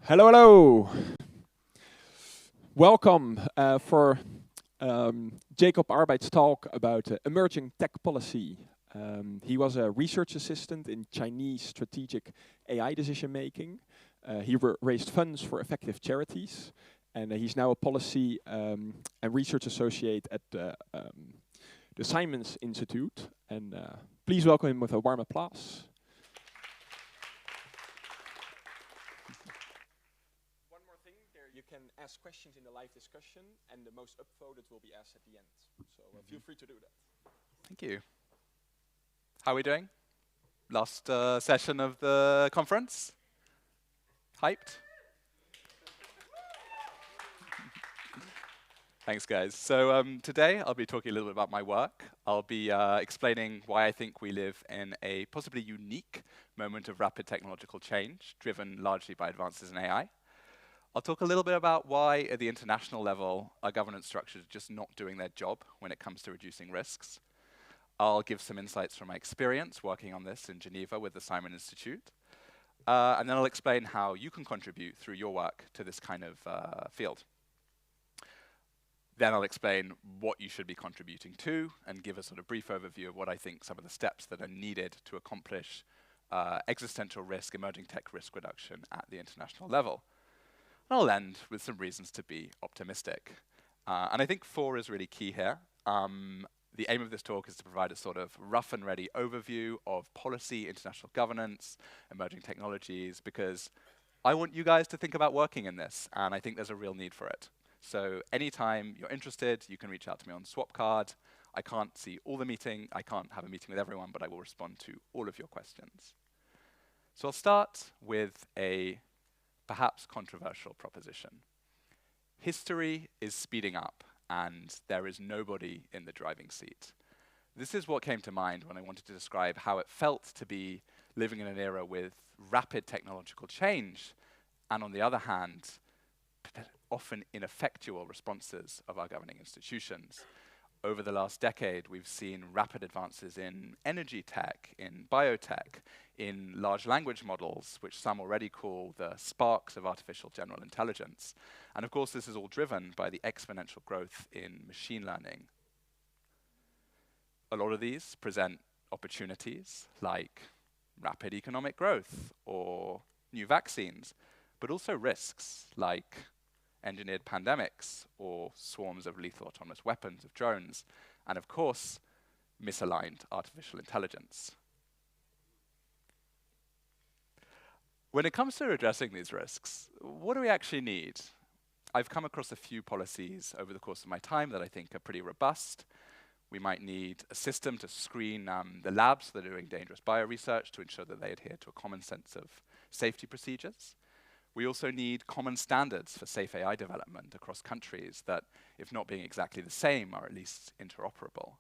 Hello, hello. Welcome for Jacob Arbeid's talk about emerging tech policy. He was a research assistant in Chinese strategic AI decision making. He raised funds for effective charities, and he's now a policy and research associate at the Simons Institute. And please welcome him with a warm applause. You can ask questions in the live discussion, and the most upvoted will be asked at the end. So feel free to do that. Thank you. How are we doing? Last session of the conference? Hyped? Thanks, guys. So today I'll be talking a little bit about my work. I'll be explaining why I think we live in a possibly unique moment of rapid technological change, driven largely by advances in AI. I'll talk a little bit about why, at the international level, our governance structures are just not doing their job when it comes to reducing risks. I'll give some insights from my experience working on this in Geneva with the Simon Institute. And then I'll explain how you can contribute through your work to this kind of field. Then I'll explain what you should be contributing to and give a sort of brief overview of what I think some of the steps that are needed to accomplish existential risk, emerging tech risk reduction at the international level. I'll end with some reasons to be optimistic. And I think 4 is really key here. The aim of this talk is to provide a sort of rough and ready overview of policy, international governance, emerging technologies, because I want you guys to think about working in this, and I think there's a real need for it. So anytime you're interested, you can reach out to me on Swapcard. I can't see all the meeting, I can't have a meeting with everyone, but I will respond to all of your questions. So I'll start with a perhaps controversial proposition. History is speeding up, and there is nobody in the driving seat. This is what came to mind when I wanted to describe how it felt to be living in an era with rapid technological change, and on the other hand, often ineffectual responses of our governing institutions. Over the last decade, we've seen rapid advances in energy tech, in biotech, in large language models, which some already call the sparks of artificial general intelligence. And of course, this is all driven by the exponential growth in machine learning. A lot of these present opportunities like rapid economic growth or new vaccines, but also risks like engineered pandemics or swarms of lethal autonomous weapons, of drones, and of course, misaligned artificial intelligence. When it comes to addressing these risks, what do we actually need? I've come across a few policies over the course of my time that I think are pretty robust. We might need a system to screen the labs that are doing dangerous bioresearch to ensure that they adhere to a common sense of safety procedures. We also need common standards for safe AI development across countries that, if not being exactly the same, are at least interoperable.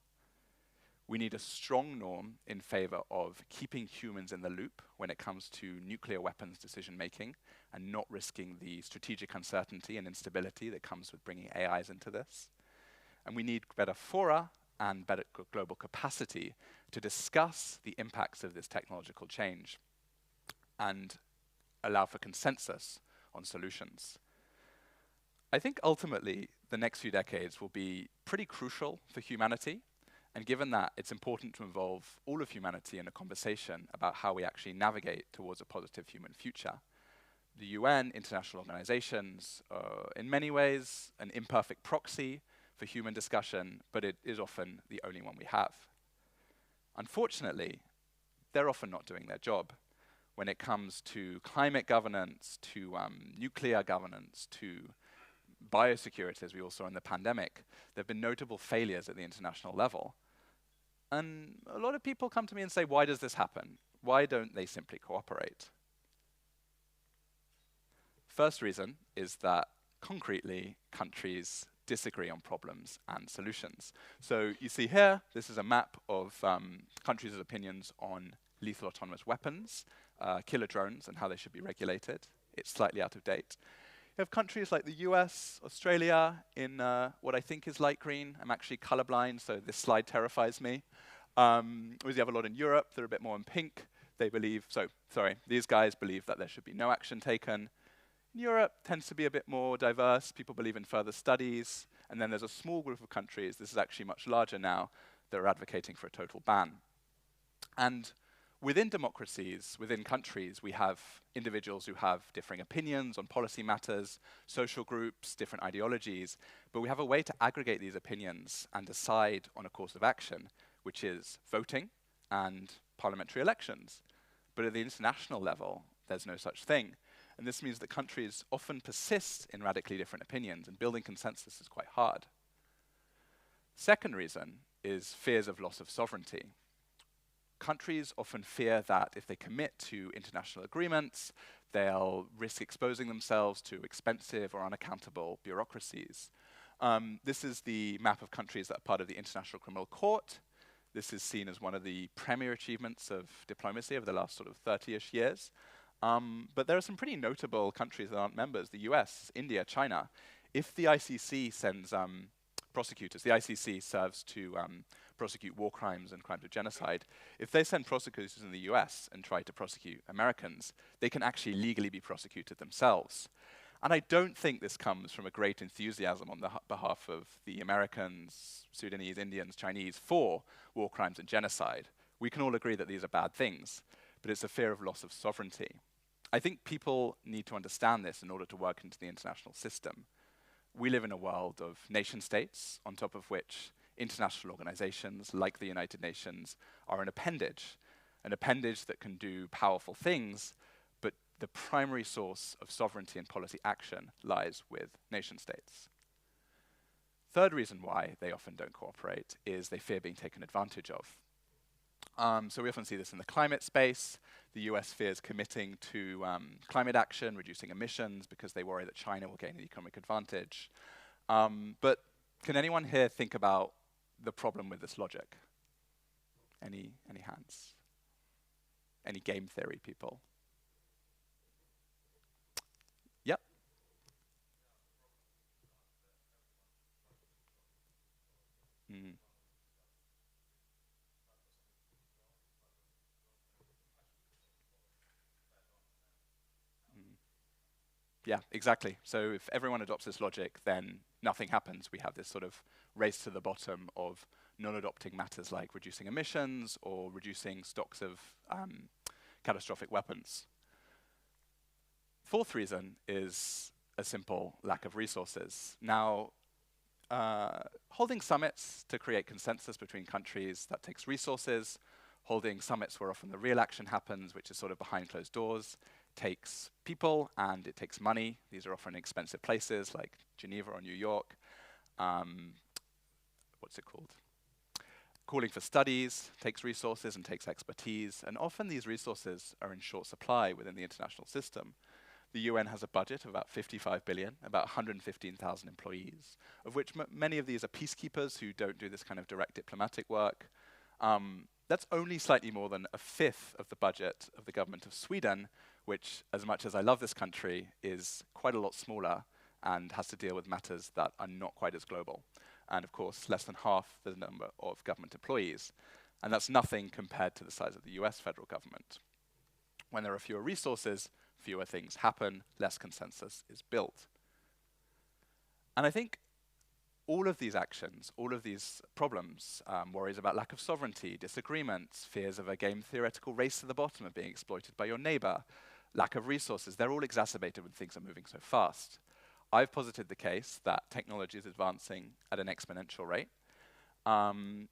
We need a strong norm in favor of keeping humans in the loop when it comes to nuclear weapons decision making and not risking the strategic uncertainty and instability that comes with bringing AIs into this. And we need better fora and better global capacity to discuss the impacts of this technological change and allow for consensus on solutions. I think ultimately the next few decades will be pretty crucial for humanity, and given that, it's important to involve all of humanity in a conversation about how we actually navigate towards a positive human future. The UN, international organizations, are in many ways an imperfect proxy for human discussion, but it is often the only one we have. Unfortunately, they're often not doing their job. When it comes to climate governance, to nuclear governance, to biosecurity, as we all saw in the pandemic, there have been notable failures at the international level. And a lot of people come to me and say, why does this happen? Why don't they simply cooperate? First reason is that, concretely, countries disagree on problems and solutions. So you see here, this is a map of countries' opinions on lethal autonomous weapons, killer drones, and how they should be regulated. It's slightly out of date. You have countries like the US, Australia, in what I think is light green. I'm actually colorblind, so this slide terrifies me. We have a lot in Europe. They're a bit more in pink. They believe, these guys believe that there should be no action taken. Europe tends to be a bit more diverse. People believe in further studies. And then there's a small group of countries, this is actually much larger now, that are advocating for a total ban. And within democracies, within countries, we have individuals who have differing opinions on policy matters, social groups, different ideologies, but we have a way to aggregate these opinions and decide on a course of action, which is voting and parliamentary elections. But at the international level, there's no such thing. And this means that countries often persist in radically different opinions, and building consensus is quite hard. Second reason is fears of loss of sovereignty. Countries often fear that if they commit to international agreements, they'll risk exposing themselves to expensive or unaccountable bureaucracies. This is the map of countries that are part of the International Criminal Court. This is seen as one of the premier achievements of diplomacy over the last sort of 30-ish years. But there are some pretty notable countries that aren't members, the US, India, China. If the ICC sends prosecutors, the ICC serves to prosecute war crimes and crimes of genocide. If they send prosecutors in the US and try to prosecute Americans, they can actually legally be prosecuted themselves. And I don't think this comes from a great enthusiasm on the behalf of the Americans, Sudanese, Indians, Chinese for war crimes and genocide. We can all agree that these are bad things, but it's a fear of loss of sovereignty. I think people need to understand this in order to work into the international system. We live in a world of nation states, on top of which international organizations like the United Nations are an appendage that can do powerful things, but the primary source of sovereignty and policy action lies with nation states. Third reason why they often don't cooperate is they fear being taken advantage of. So we often see this in the climate space. The US fears committing to climate action, reducing emissions, because they worry that China will gain an economic advantage. But can anyone here think about the problem with this logic? Any hands? Any game theory people? Yep. Mm. Yeah, exactly. So if everyone adopts this logic, then nothing happens. We have this sort of race to the bottom of non-adopting matters like reducing emissions or reducing stocks of catastrophic weapons. Fourth reason is a simple lack of resources. Now, holding summits to create consensus between countries, that takes resources. Holding summits where often the real action happens, which is sort of behind closed doors, takes people and it takes money. These are often expensive places like Geneva or New York. What's it called? Calling for studies takes resources and takes expertise, and often these resources are in short supply within the international system. The UN has a budget of about 55 billion, about 115,000 employees, of which many of these are peacekeepers who don't do this kind of direct diplomatic work. That's only slightly more than a fifth of the budget of the government of Sweden, which, as much as I love this country, is quite a lot smaller and has to deal with matters that are not quite as global. And of course, less than half the number of government employees. And that's nothing compared to the size of the US federal government. When there are fewer resources, fewer things happen, less consensus is built. And I think all of these actions, all of these problems, worries about lack of sovereignty, disagreements, fears of a game theoretical race to the bottom of being exploited by your neighbor, lack of resources, they're all exacerbated when things are moving so fast. I've posited the case that technology is advancing at an exponential rate, and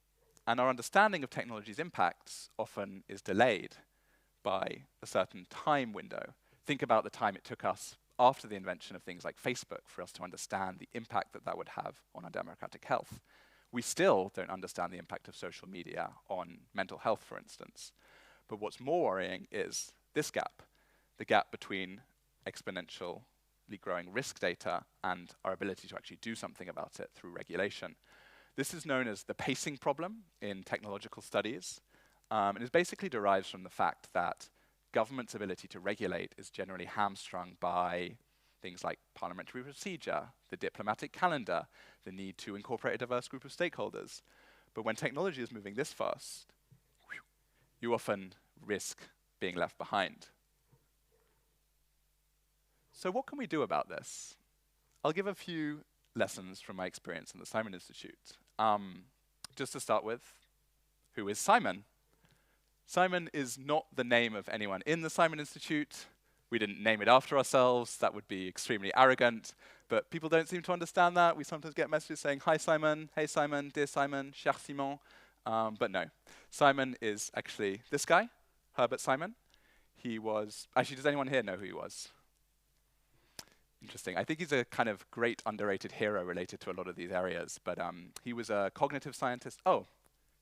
our understanding of technology's impacts often is delayed by a certain time window. Think about the time it took us after the invention of things like Facebook for us to understand the impact that that would have on our democratic health. We still don't understand the impact of social media on mental health, for instance. But what's more worrying is this gap, the gap between exponentially growing risk data and our ability to actually do something about it through regulation. This is known as the pacing problem in technological studies, and it basically derives from the fact that government's ability to regulate is generally hamstrung by things like parliamentary procedure, the diplomatic calendar, the need to incorporate a diverse group of stakeholders. But when technology is moving this fast, you often risk being left behind. So what can we do about this? I'll give a few lessons from my experience in the Simon Institute. Just to start with, who is Simon? Simon is not the name of anyone in the Simon Institute. We didn't name it after ourselves. That would be extremely arrogant. But people don't seem to understand that. We sometimes get messages saying, hi Simon, hey Simon, dear Simon, cher Simon. But no, Simon is actually this guy, Herbert Simon. He was, actually, does anyone here know who he was? Interesting. I think he's a kind of great underrated hero related to a lot of these areas. But he was a cognitive scientist. Oh,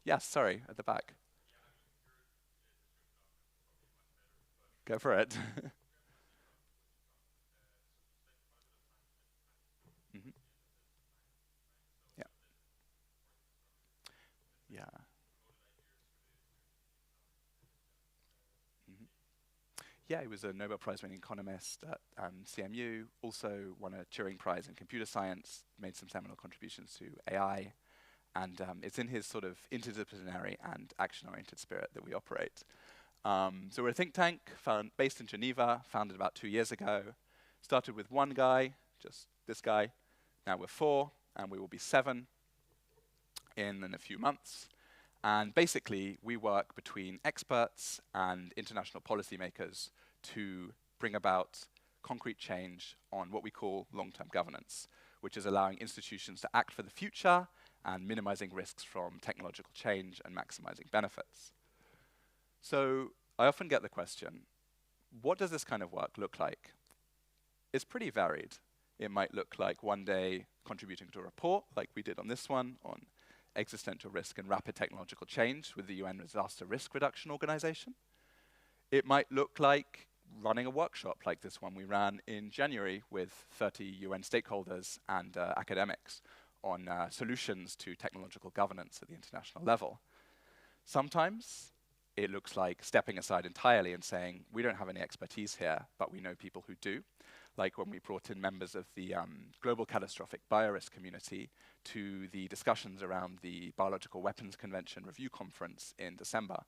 yes, sorry, at the back. Go for it. Mhm. Yeah. Yeah. Mhm. Yeah, he was a Nobel Prize-winning economist at CMU, also won a Turing Prize in computer science, made some seminal contributions to AI, and it's in his sort of interdisciplinary and action-oriented spirit that we operate. So we're a think tank based in Geneva, founded about 2 years ago. Started with one guy, just this guy. Now we're 4, and we will be 7 in a few months. And basically, we work between experts and international policymakers to bring about concrete change on what we call long-term governance, which is allowing institutions to act for the future and minimizing risks from technological change and maximizing benefits. So I often get the question, what does this kind of work look like? It's pretty varied. It might look like one day contributing to a report, like we did on this one, on existential risk and rapid technological change with the UN Disaster Risk Reduction Organization. It might look like running a workshop like this one we ran in January with 30 UN stakeholders and academics on solutions to technological governance at the international level. Sometimes it looks like stepping aside entirely and saying, we don't have any expertise here, but we know people who do. Like when we brought in members of the global catastrophic biorisk community to the discussions around the Biological Weapons Convention Review Conference in December.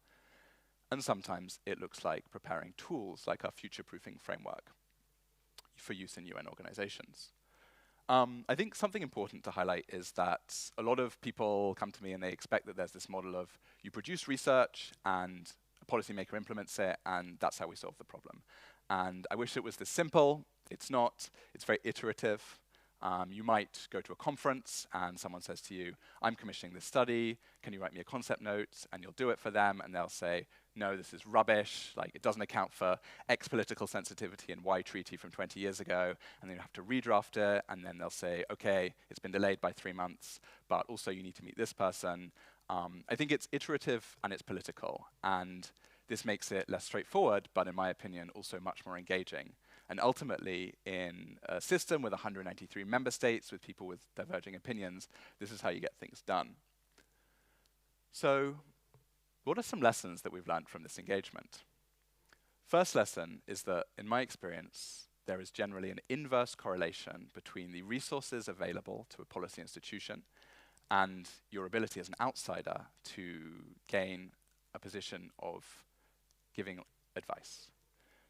And sometimes it looks like preparing tools like our future-proofing framework for use in UN organizations. I think something important to highlight is that a lot of people come to me and they expect that there's this model of you produce research and a policymaker implements it and that's how we solve the problem. And I wish it was this simple. It's not. It's very iterative. You might go to a conference and someone says to you, I'm commissioning this study, can you write me a concept note? And you'll do it for them and they'll say, no, this is rubbish, like it doesn't account for X political sensitivity and Y treaty from 20 years ago, and then you have to redraft it, and then they'll say, okay, it's been delayed by 3 months, but also you need to meet this person. I think it's iterative and it's political, and this makes it less straightforward, but in my opinion, also much more engaging. And ultimately, in a system with 193 member states, with people with diverging opinions, this is how you get things done. So, what are some lessons that we've learned from this engagement? First lesson is that, in my experience, there is generally an inverse correlation between the resources available to a policy institution and your ability as an outsider to gain a position of giving advice.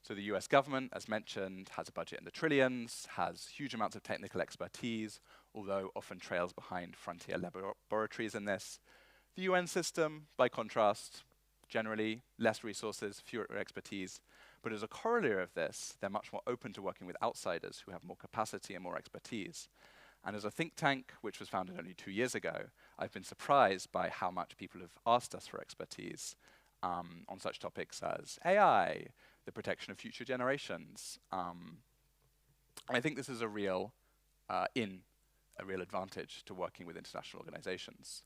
So the US government, as mentioned, has a budget in the trillions, has huge amounts of technical expertise, although often trails behind frontier laboratories in this. The UN system, by contrast, generally less resources, fewer expertise, but as a corollary of this, they're much more open to working with outsiders who have more capacity and more expertise. And as a think tank, which was founded only 2 years ago, I've been surprised by how much people have asked us for expertise on such topics as AI, the protection of future generations. And I think this is a real advantage to working with international organizations.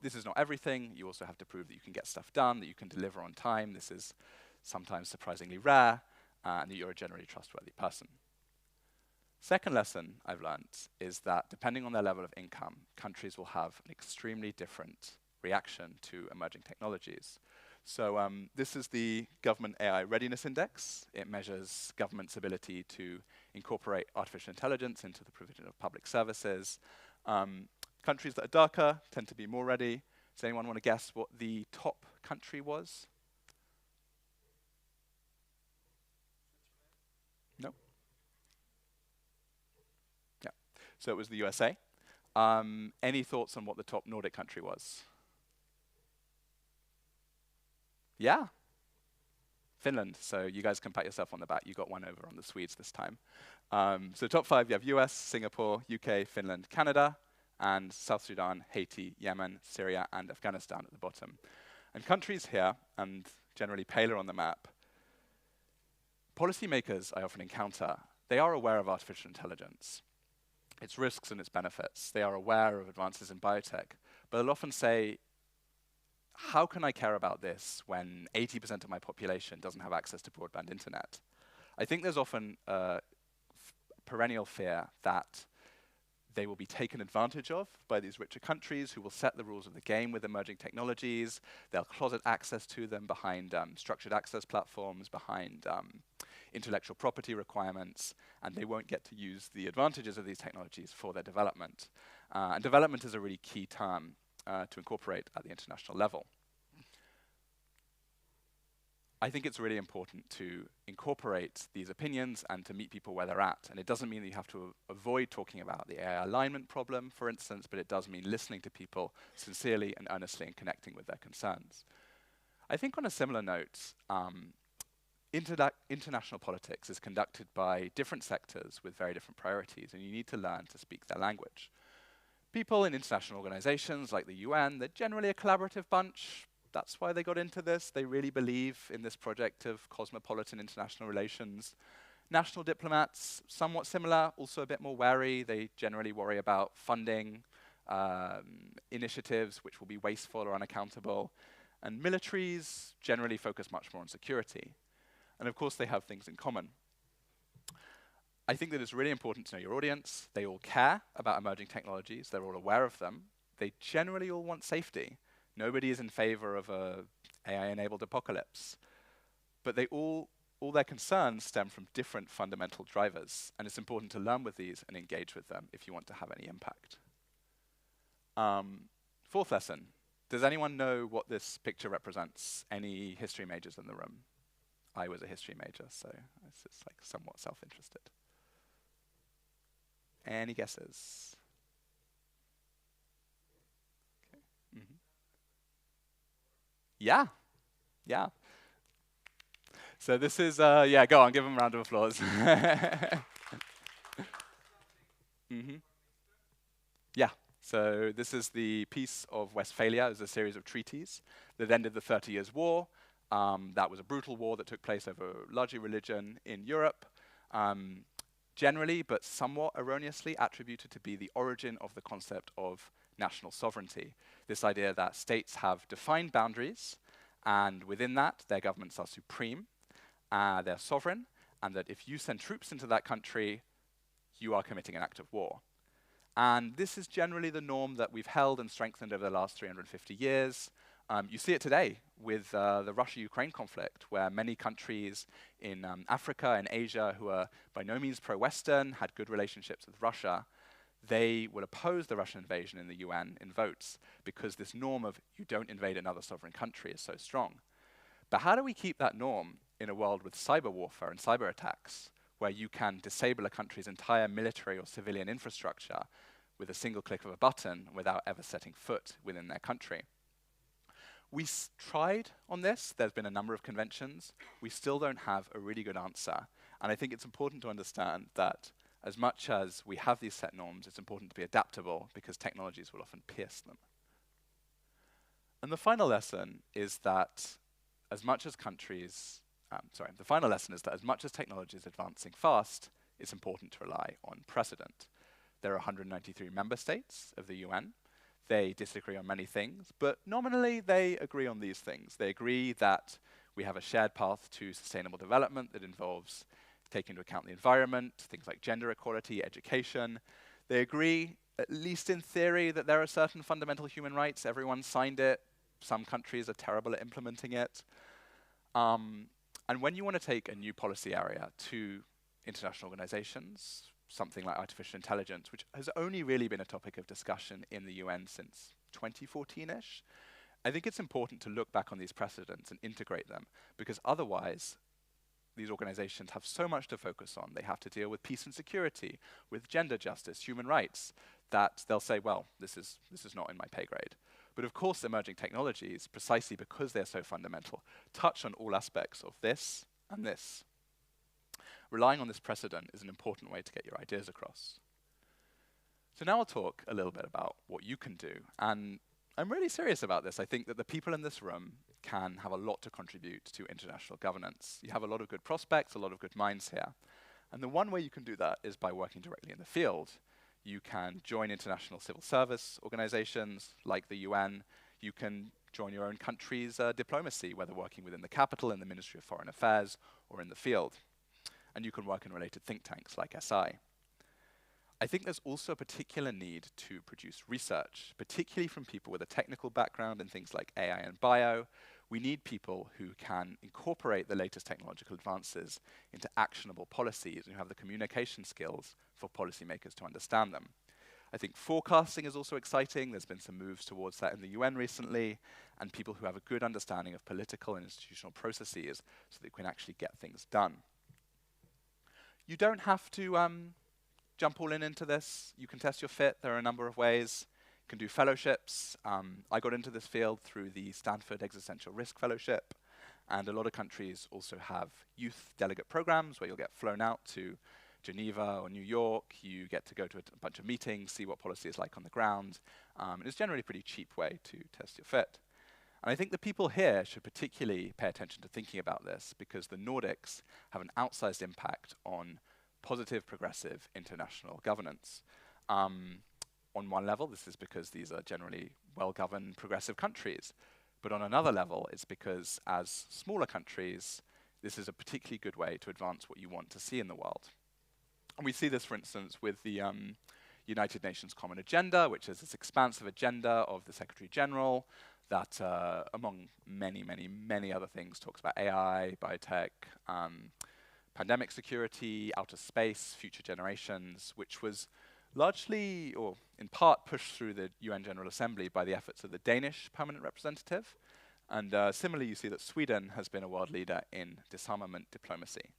This is not everything. You also have to prove that you can get stuff done, that you can deliver on time. This is sometimes surprisingly rare, and that you're a generally trustworthy person. Second lesson I've learned is that depending on their level of income, countries will have an extremely different reaction to emerging technologies. So this is the Government AI Readiness Index. It measures government's ability to incorporate artificial intelligence into the provision of public services. Countries that are darker tend to be more ready. Does anyone want to guess what the top country was? No? So it was the USA. Any thoughts on what the top Nordic country was? Yeah, Finland. So you guys can pat yourself on the back. You got one over on the Swedes this time. So top 5, you have US, Singapore, UK, Finland, Canada, and South Sudan, Haiti, Yemen, Syria, and Afghanistan at the bottom. And countries here, and generally paler on the map, policymakers I often encounter, they are aware of artificial intelligence, its risks and its benefits. They are aware of advances in biotech, but they'll often say, how can I care about this when 80% of my population doesn't have access to broadband internet? I think there's often a perennial fear that they will be taken advantage of by these richer countries who will set the rules of the game with emerging technologies. They'll closet access to them behind structured access platforms, behind intellectual property requirements, and they won't get to use the advantages of these technologies for their development. And development is a really key term to incorporate at the international level. I think it's really important to incorporate these opinions and to meet people where they're at. And it doesn't mean that you have to avoid talking about the AI alignment problem, for instance, but it does mean listening to people sincerely and earnestly and connecting with their concerns. I think on a similar note, international politics is conducted by different sectors with very different priorities, and you need to learn to speak their language. People in international organizations like the UN, they're generally a collaborative bunch. That's why they got into this. They really believe in this project of cosmopolitan international relations. National diplomats, somewhat similar, also a bit more wary. They generally worry about funding initiatives which will be wasteful or unaccountable. And militaries generally focus much more on security. And of course, they have things in common. I think that it's really important to know your audience. They all care about emerging technologies. They're all aware of them. They generally all want safety. Nobody is in favor of a AI-enabled apocalypse. But they all their concerns stem from different fundamental drivers. And it's important to learn with these and engage with them if you want to have any impact. Fourth lesson. Does anyone know what this picture represents? Any history majors in the room? I was a history major, so it's like somewhat self-interested. Any guesses? Okay. Mm-hmm. Yeah. So this is, yeah, go on, give them a round of applause. Mm-hmm. Yeah, so this is the Peace of Westphalia. It was a series of treaties that ended the 30 Years' War. That was a brutal war that took place over largely religion in Europe. Generally, but somewhat erroneously, attributed to be the origin of the concept of national sovereignty. This idea that states have defined boundaries, and within that, their governments are supreme, they're sovereign, and that if you send troops into that country, you are committing an act of war. And this is generally the norm that we've held and strengthened over the last 350 years. You see it today with the Russia-Ukraine conflict, where many countries in Africa and Asia who are by no means pro-Western, had good relationships with Russia, they will oppose the Russian invasion in the UN in votes because this norm of you don't invade another sovereign country is so strong. But how do we keep that norm in a world with cyber warfare and cyber attacks, where you can disable a country's entire military or civilian infrastructure with a single click of a button without ever setting foot within their country? We tried on this. There's been a number of conventions. We still don't have a really good answer. And I think it's important to understand that as much as we have these set norms, it's important to be adaptable because technologies will often pierce them. And the final lesson is that as much as technology is advancing fast, it's important to rely on precedent. There are 193 member states of the UN. They disagree on many things, but nominally they agree on these things. They agree that we have a shared path to sustainable development that involves taking into account the environment, things like gender equality, education. They agree, at least in theory, that there are certain fundamental human rights. Everyone signed it. Some countries are terrible at implementing it. And when you want to take a new policy area to international organizations, something like artificial intelligence, which has only really been a topic of discussion in the UN since 2014-ish, I think it's important to look back on these precedents and integrate them, because otherwise, these organizations have so much to focus on. They have to deal with peace and security, with gender justice, human rights, that they'll say, well, this is not in my pay grade. But of course, emerging technologies, precisely because they're so fundamental, touch on all aspects of this and this. Relying on this precedent is an important way to get your ideas across. So now I'll talk a little bit about what you can do. And I'm really serious about this. I think that the people in this room can have a lot to contribute to international governance. You have a lot of good prospects, a lot of good minds here. And the one way you can do that is by working directly in the field. You can join international civil service organizations like the UN. You can join your own country's diplomacy, whether working within the capital, in the Ministry of Foreign Affairs, or in the field. And you can work in related think tanks like SI. I think there's also a particular need to produce research, particularly from people with a technical background in things like AI and bio. We need people who can incorporate the latest technological advances into actionable policies and who have the communication skills for policymakers to understand them. I think forecasting is also exciting. There's been some moves towards that in the UN recently, and people who have a good understanding of political and institutional processes so that they can actually get things done. You don't have to jump all into this. You can test your fit. There are a number of ways. You can do fellowships. I got into this field through the Stanford Existential Risk Fellowship, and a lot of countries also have youth delegate programs where you'll get flown out to Geneva or New York. You get to go to a bunch of meetings, see what policy is like on the ground. It's generally a pretty cheap way to test your fit. And I think the people here should particularly pay attention to thinking about this, because the Nordics have an outsized impact on positive, progressive international governance. On one level, this is because these are generally well-governed, progressive countries. But on another level, it's because as smaller countries, this is a particularly good way to advance what you want to see in the world. And we see this, for instance, with the United Nations Common Agenda, which is this expansive agenda of the Secretary General that, among many, many, many other things, talks about AI, biotech, pandemic security, outer space, future generations, which was largely, or in part, pushed through the UN General Assembly by the efforts of the Danish permanent representative. And similarly, you see that Sweden has been a world leader in disarmament diplomacy.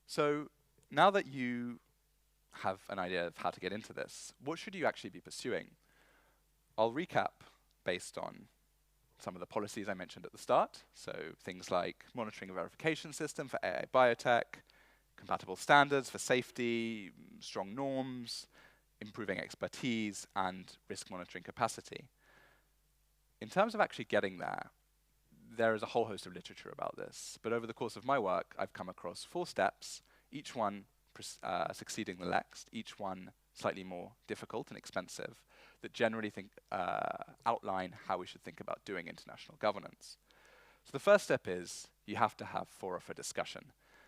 So now that you have an idea of how to get into this, what should you actually be pursuing? I'll recap based on some of the policies I mentioned at the start. So things like monitoring and verification system for AI biotech, compatible standards for safety, strong norms, improving expertise, and risk monitoring capacity. In terms of actually getting there is a whole host of literature about this. But over the course of my work, I've come across 4 steps, each one succeeding the next, each one slightly more difficult and expensive, that generally outline how we should think about doing international governance. So the first step is you have to have fora for discussion.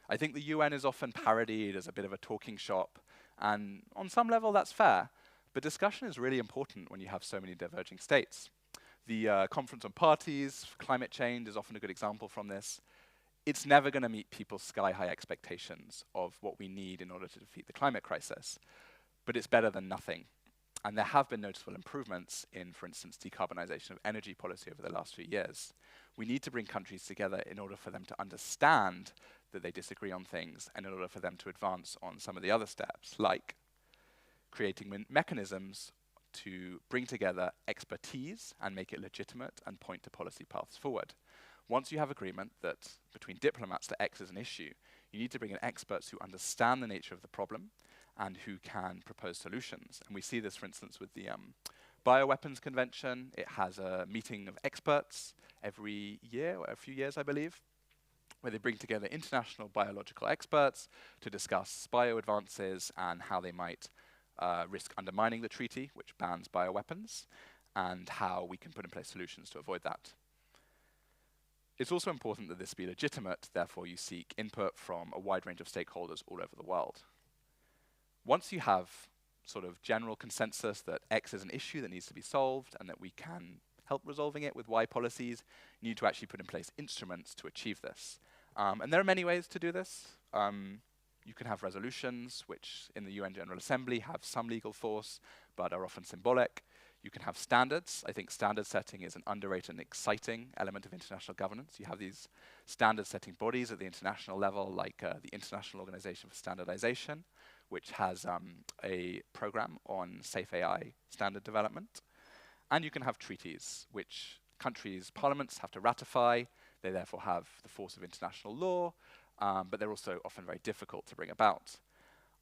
I think the UN is often parodied as a bit of a talking shop, and on some level that's fair, but discussion is really important when you have so many diverging states. The Conference on Parties for Climate Change is often a good example from this. It's never going to meet people's sky-high expectations of what we need in order to defeat the climate crisis, but it's better than nothing. And there have been noticeable improvements in, for instance, decarbonization of energy policy over the last few years. We need to bring countries together in order for them to understand that they disagree on things, and in order for them to advance on some of the other steps, like creating mechanisms to bring together expertise and make it legitimate and point to policy paths forward. Once you have agreement that between diplomats that X is an issue, you need to bring in experts who understand the nature of the problem and who can propose solutions. And we see this, for instance, with the Bioweapons Convention. It has a meeting of experts every year, or a few years, I believe, where they bring together international biological experts to discuss bio advances and how they might risk undermining the treaty, which bans bioweapons, and how we can put in place solutions to avoid that. It's also important that this be legitimate, therefore you seek input from a wide range of stakeholders all over the world. Once you have sort of general consensus that X is an issue that needs to be solved and that we can help resolving it with Y policies, you need to actually put in place instruments to achieve this. And there are many ways to do this. You can have resolutions, which in the UN General Assembly have some legal force, but are often symbolic. You can have standards. I think standard setting is an underrated and exciting element of international governance. You have these standard setting bodies at the international level, like the International Organization for Standardization, which has a program on safe AI standard development. And you can have treaties, which countries' parliaments have to ratify. They therefore have the force of international law, but they're also often very difficult to bring about.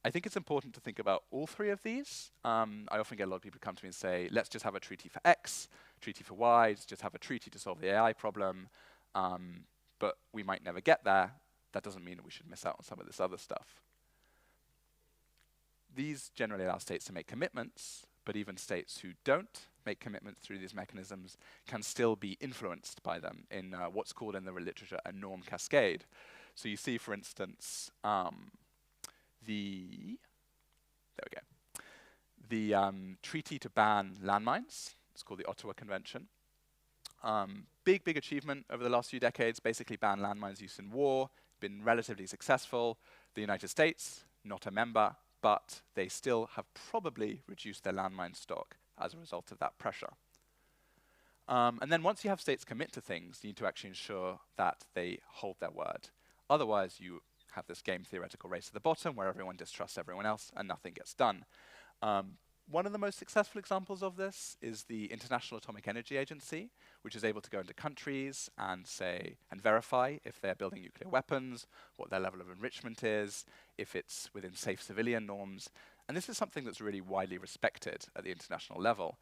I think it's important to think about all three of these. I often get a lot of people come to me and say, let's just have a treaty for X, treaty for Y, let's just have a treaty to solve the AI problem, but we might never get there. That doesn't mean that we should miss out on some of this other stuff. These generally allow states to make commitments, but even states who don't make commitments through these mechanisms can still be influenced by them in what's called in the literature a norm cascade. So you see, for instance, the treaty to ban landmines. It's called the Ottawa Convention. Big achievement over the last few decades, basically banned landmines use in war, been relatively successful. The United States, not a member, but they still have probably reduced their landmine stock as a result of that pressure. And then once you have states commit to things, you need to actually ensure that they hold their word. Otherwise, you have this game theoretical race to the bottom where everyone distrusts everyone else and nothing gets done. One of the most successful examples of this is the International Atomic Energy Agency, which is able to go into countries and say and verify if they're building nuclear weapons, what their level of enrichment is, if it's within safe civilian norms. And this is something that's really widely respected at the international level.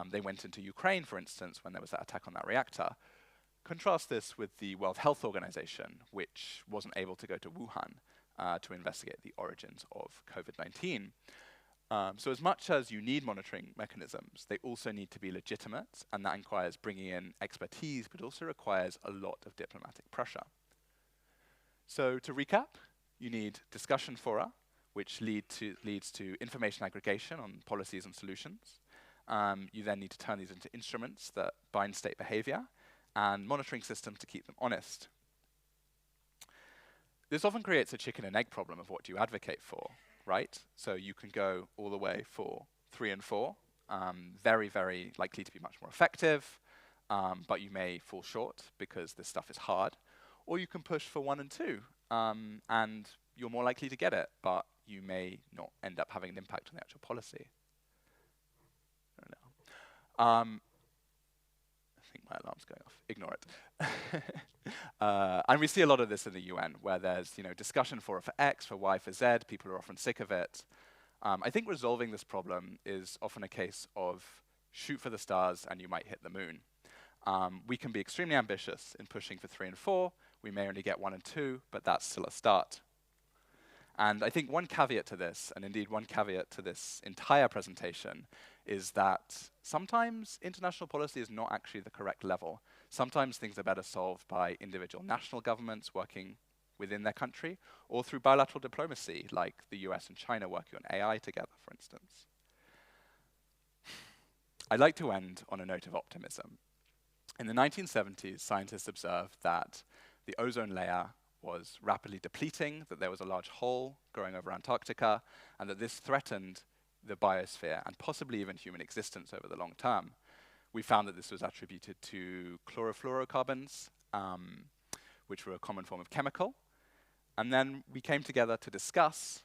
They went into Ukraine, for instance, when there was that attack on that reactor. Contrast this with the World Health Organization, which wasn't able to go to Wuhan to investigate the origins of COVID-19. So as much as you need monitoring mechanisms, they also need to be legitimate, and that requires bringing in expertise, but also requires a lot of diplomatic pressure. So to recap, you need discussion fora, which leads to information aggregation on policies and solutions. You then need to turn these into instruments that bind state behavior, and monitoring systems to keep them honest. This often creates a chicken and egg problem of what do you advocate for, right? So you can go all the way for 3 and 4, very likely to be much more effective, but you may fall short because this stuff is hard. Or you can push for 1 and 2, and you're more likely to get it, but you may not end up having an impact on the actual policy. I don't know. I think my alarm's going off. Ignore it. And we see a lot of this in the UN, where there's discussion for X, for Y, for Z. People are often sick of it. I think resolving this problem is often a case of shoot for the stars and you might hit the moon. We can be extremely ambitious in pushing for 3 and 4. We may only get 1 and 2, but that's still a start. And I think one caveat to this, and indeed one caveat to this entire presentation, is that sometimes international policy is not actually the correct level. Sometimes things are better solved by individual national governments working within their country, or through bilateral diplomacy, like the US and China working on AI together, for instance. I'd like to end on a note of optimism. In the 1970s, scientists observed that the ozone layer was rapidly depleting, that there was a large hole growing over Antarctica, and that this threatened the biosphere and possibly even human existence over the long term. We found that this was attributed to chlorofluorocarbons, which were a common form of chemical. And then we came together to discuss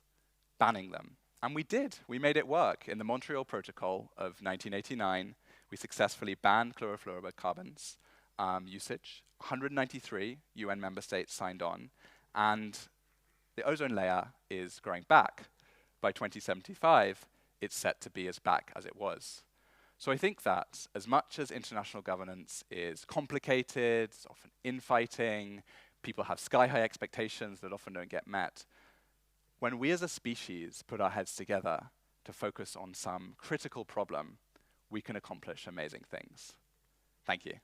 banning them. And we did. We made it work. In the Montreal Protocol of 1989, we successfully banned chlorofluorocarbons usage. 193 UN member states signed on, and the ozone layer is growing back. By 2075, it's set to be as back as it was. So I think that as much as international governance is complicated, it's often infighting, people have sky-high expectations that often don't get met, when we as a species put our heads together to focus on some critical problem, we can accomplish amazing things. Thank you.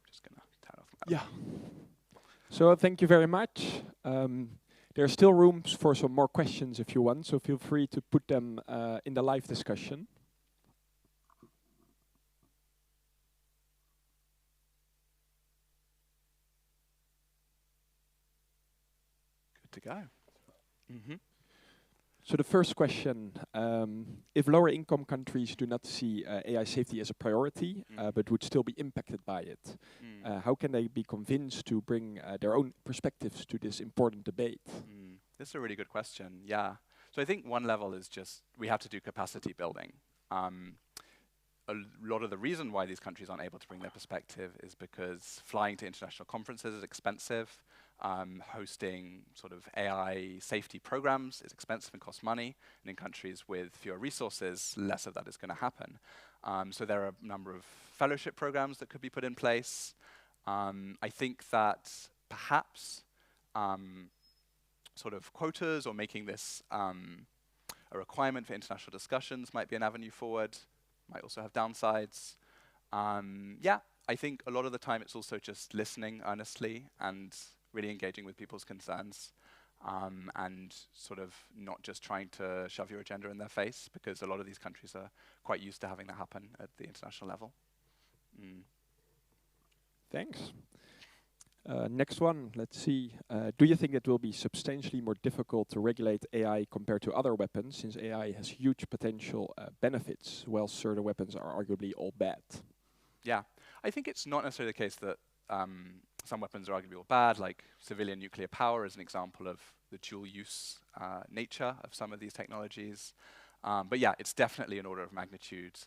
Just gonna turn off my So thank you very much. There are still rooms for some more questions if you want, so feel free to put them in the live discussion. to go. So the first question, if lower income countries do not see AI safety as a priority, but would still be impacted by it, how can they be convinced to bring their own perspectives to this important debate? This is a really good question, yeah. So I think one level is just, we have to do capacity building. A lot of the reason why these countries aren't able to bring their perspective is because flying to international conferences is expensive. Hosting sort of AI safety programs is expensive and costs money, and in countries with fewer resources, less of that is going to happen. So there are a number of fellowship programs that could be put in place. I think that perhaps sort of quotas or making this a requirement for international discussions might be an avenue forward, might also have downsides. Yeah, I think a lot of the time it's also just listening earnestly and really engaging with people's concerns, and sort of not just trying to shove your agenda in their face, because a lot of these countries are quite used to having that happen at the international level. Thanks. Next one, let's see. Do you think it will be substantially more difficult to regulate AI compared to other weapons, since AI has huge potential benefits, while certain weapons are arguably all bad? Yeah, I think it's not necessarily the case that some weapons are arguably all bad, like civilian nuclear power is an example of the dual-use nature of some of these technologies. But yeah, it's definitely an order of magnitude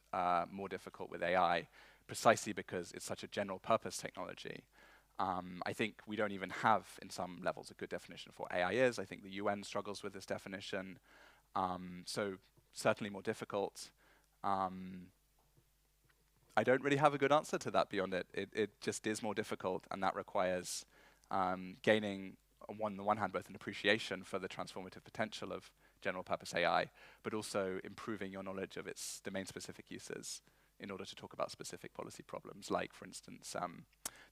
more difficult with AI, precisely because it's such a general-purpose technology. I think we don't even have, in some levels, a good definition for what AI is. I think the UN struggles with this definition. So certainly more difficult. I don't really have a good answer to that beyond it. It just is more difficult, and that requires gaining, on the one hand, both an appreciation for the transformative potential of general-purpose AI, but also improving your knowledge of its domain-specific uses in order to talk about specific policy problems, like, for instance,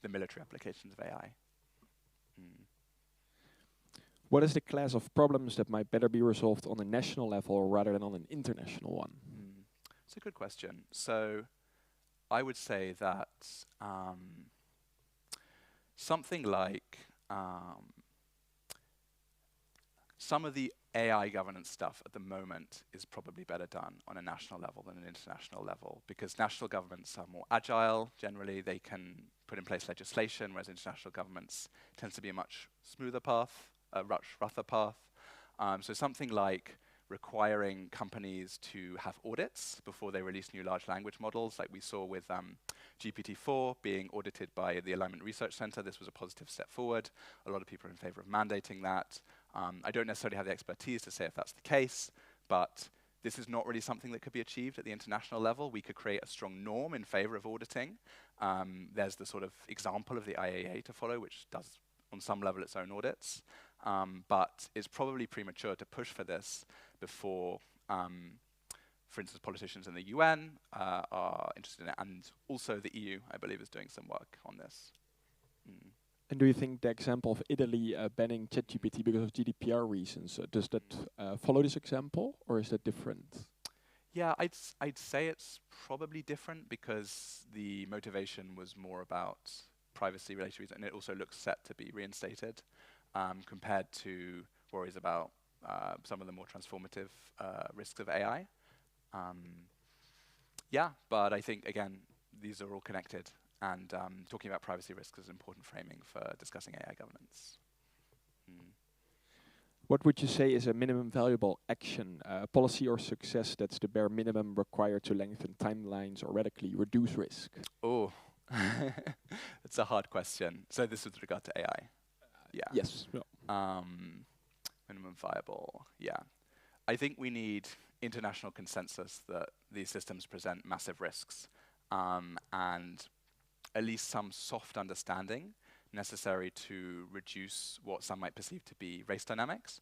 the military applications of AI. What is the class of problems that might better be resolved on a national level rather than on an international one? It's a good question. So I would say that something like some of the AI governance stuff at the moment is probably better done on a national level than an international level, because national governments are more agile. Generally, they can put in place legislation, whereas international governments tends to be a much smoother path, a much rougher path. So something like requiring companies to have audits before they release new large language models, like we saw with GPT-4 being audited by the Alignment Research Center. This was a positive step forward. A lot of people are in favor of mandating that. I don't necessarily have the expertise to say if that's the case, but this is not really something that could be achieved at the international level. We could create a strong norm in favor of auditing. There's the sort of example of the IAEA to follow, which does, on some level, its own audits. But it's probably premature to push for this before, for instance, politicians in the UN are interested in it, and also the EU, I believe, is doing some work on this. And do you think the example of Italy banning ChatGPT because of GDPR reasons, does that follow this example, or is that different? Yeah, I'd say it's probably different, because the motivation was more about privacy-related reasons, and it also looks set to be reinstated, compared to worries about some of the more transformative risks of AI. Yeah, but I think, again, these are all connected, and talking about privacy risks is an important framing for discussing AI governance. What would you say is a minimum valuable action, policy or success that's the bare minimum required to lengthen timelines or radically reduce risk? Oh, that's a hard question. So this is with regard to AI? Yeah. Yes. Minimum viable, yeah. I think we need international consensus that these systems present massive risks, and at least some soft understanding necessary to reduce what some might perceive to be race dynamics.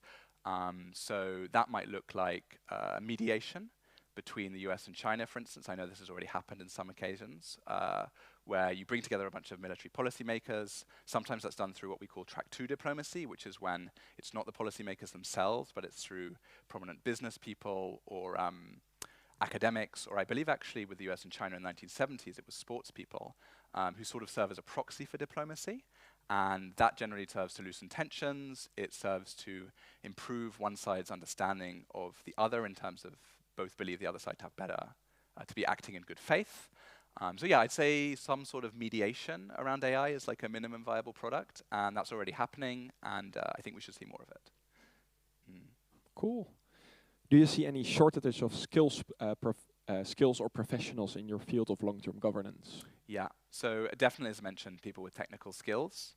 So that might look like mediation between the US and China, for instance. I know this has already happened in some occasions, where you bring together a bunch of military policymakers. Sometimes that's done through what we call track 2 diplomacy, which is when it's not the policymakers themselves, but it's through prominent business people or academics, or I believe actually with the US and China in the 1970s, it was sports people who sort of serve as a proxy for diplomacy. And that generally serves to loosen tensions. It serves to improve one side's understanding of the other in terms of both believe the other side to have better, to be acting in good faith. So yeah, I'd say some sort of mediation around AI is like a minimum viable product, and that's already happening, and I think we should see more of it. Cool. Do you see any shortage of skills or professionals in your field of long-term governance? Yeah, so definitely, as mentioned, people with technical skills.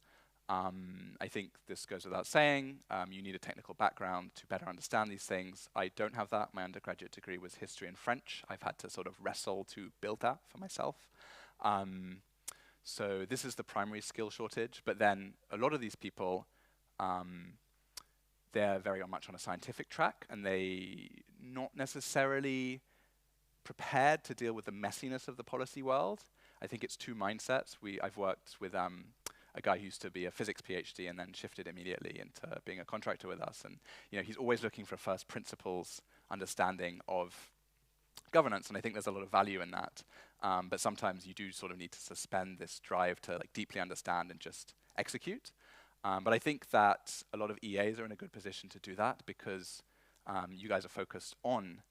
I think this goes without saying. You need a technical background to better understand these things. I don't have that. My undergraduate degree was history and French. I've had to sort of wrestle to build that for myself. So this is the primary skill shortage. But then a lot of these people, they're very much on a scientific track, and they not necessarily prepared to deal with the messiness of the policy world. I think it's two mindsets. I've worked with a guy who used to be a physics PhD and then shifted immediately into being a contractor with us. And he's always looking for first principles understanding of governance, and I think there's a lot of value in that. But sometimes you do sort of need to suspend this drive to like deeply understand and just execute. But I think that a lot of EAs are in a good position to do that because you guys are focused on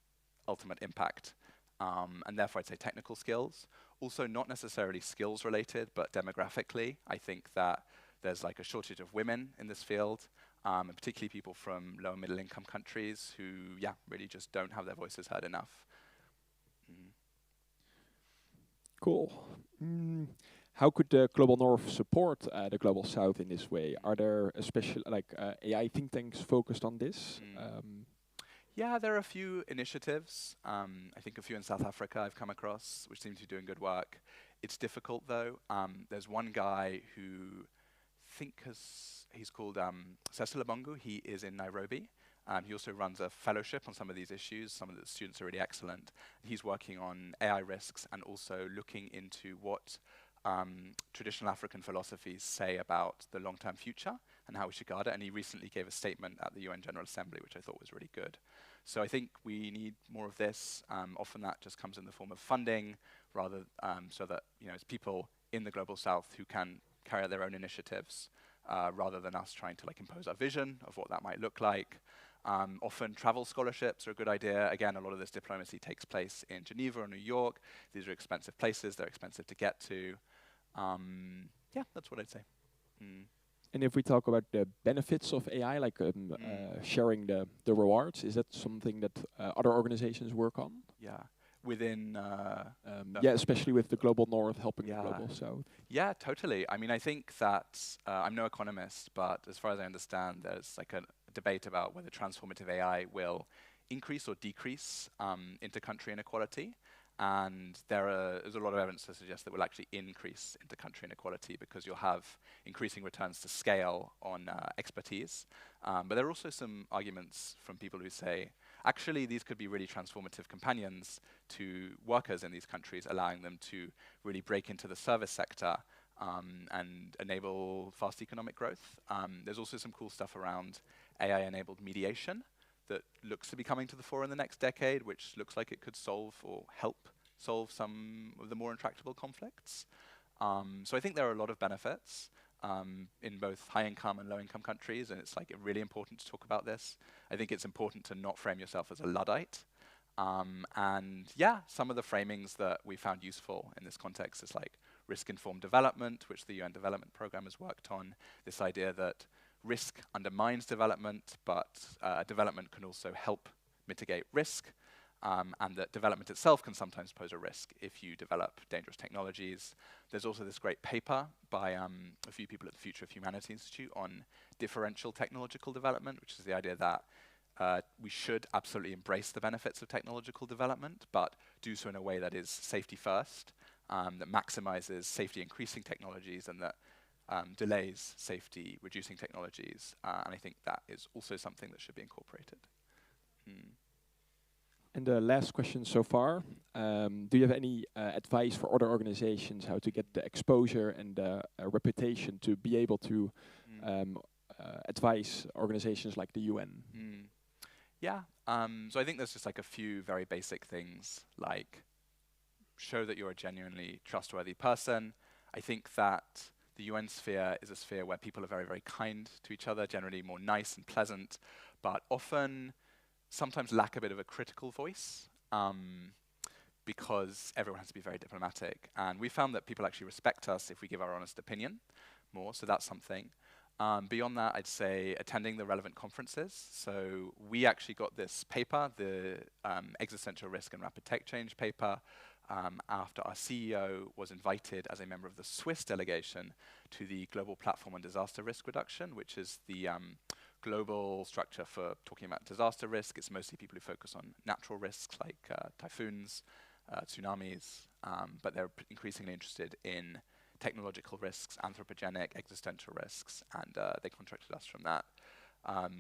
ultimate impact. And therefore I'd say technical skills. Also not necessarily skills related, but demographically, I think that there's like a shortage of women in this field, and particularly people from lower middle income countries who, yeah, really just don't have their voices heard enough. Cool. How could the Global North support the Global South in this way? Are there especially like AI think tanks focused on this? Yeah, there are a few initiatives. I think a few in South Africa I've come across, which seem to be doing good work. It's difficult though. There's one guy who he's called Cecil Abongu. He is in Nairobi. He also runs a fellowship on some of these issues. Some of the students are really excellent. He's working on AI risks and also looking into what traditional African philosophies say about the long-term future and how we should guard it. And he recently gave a statement at the UN General Assembly, which I thought was really good. So I think we need more of this. Often that just comes in the form of funding, rather so that it's people in the Global South who can carry out their own initiatives, rather than us trying to like impose our vision of what that might look like. Often travel scholarships are a good idea. Again, a lot of this diplomacy takes place in Geneva or New York. These are expensive places. They're expensive to get to. Yeah, that's what I'd say. And if we talk about the benefits of AI, like sharing the rewards, is that something that other organizations work on? Yeah, within... yeah, especially with the Global North helping the Global South. Yeah, totally. I mean, I think that, I'm no economist, but as far as I understand, there's like a debate about whether transformative AI will increase or decrease inter-country inequality. And there's a lot of evidence to suggest that will actually increase inter-country inequality because you'll have increasing returns to scale on expertise. But there are also some arguments from people who say, actually, these could be really transformative companions to workers in these countries, allowing them to really break into the service sector and enable fast economic growth. There's also some cool stuff around AI-enabled mediation that looks to be coming to the fore in the next decade, which looks like it could solve or help solve some of the more intractable conflicts. So I think there are a lot of benefits in both high-income and low-income countries, and it's like really important to talk about this. I think it's important to not frame yourself as a Luddite. And yeah, some of the framings that we found useful in this context is like risk-informed development, which the UN Development Programme has worked on, this idea that risk undermines development, but development can also help mitigate risk, and that development itself can sometimes pose a risk if you develop dangerous technologies. There's also this great paper by a few people at the Future of Humanity Institute on differential technological development, which is the idea that we should absolutely embrace the benefits of technological development, but do so in a way that is safety first, that maximizes safety increasing technologies, and that delays safety reducing technologies. And I think that is also something that should be incorporated. And the last question so far, do you have any advice for other organizations how to get the exposure and the reputation to be able to advise organizations like the UN? Yeah, so I think there's just like a few very basic things, like show that you're a genuinely trustworthy person. I think that The UN sphere is a sphere where people are very, very kind to each other, generally more nice and pleasant, but often sometimes lack a bit of a critical voice because everyone has to be very diplomatic. And we found that people actually respect us if we give our honest opinion more, so that's something. Beyond that, I'd say attending the relevant conferences. So we actually got this paper, the Existential Risk and Rapid Tech Change paper, after our CEO was invited as a member of the Swiss delegation to the Global Platform on Disaster Risk Reduction, which is the global structure for talking about disaster risk. It's mostly people who focus on natural risks like typhoons, tsunamis, but they're increasingly interested in technological risks, anthropogenic, existential risks, and they contracted us from that.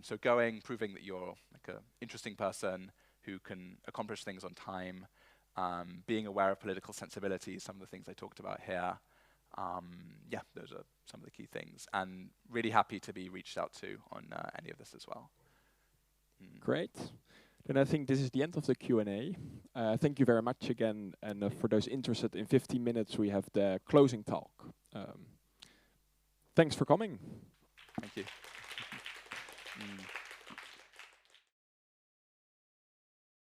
So going, proving that you're like an interesting person who can accomplish things on time, being aware of political sensibilities, some of the things I talked about here. Yeah, those are some of the key things. And really happy to be reached out to on any of this as well. Great. Then I think this is the end of the Q&A. Thank you very much again. And for those interested, in 15 minutes we have the closing talk. Thanks for coming. Thank you.